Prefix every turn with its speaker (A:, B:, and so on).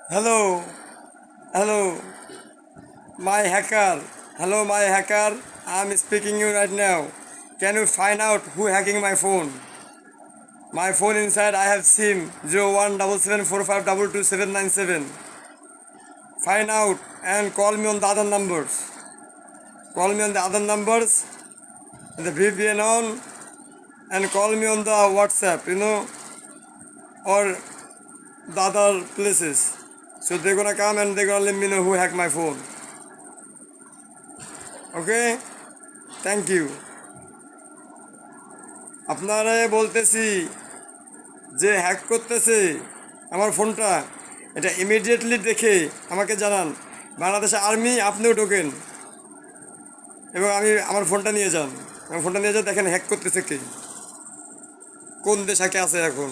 A: Hello, hello, my hacker. Hello, my hacker. I'm speaking you right now. Can you find out who hacking my phone? My phone inside I have SIM 017745222797. Find out and call me on the other numbers. Call me on the other numbers, the VPN on, and call me on the WhatsApp, or the other places. So they're gonna come and they're gonna let me know who hacked my phone. Okay? Thank you. আপনারা বলতেছি যে hack করতেছে আমার ফোনটা, এটা immediately দেখে আমাকে জানান। বাংলাদেশ আর্মি আপনিও ঢোকেন এবং আমার ফোনটা নিয়ে যান। আমার ফোনটা নিয়ে যান, দেখেন হ্যাক করতেছে কে, কোন দেশ হ্যাকে আছে এখন।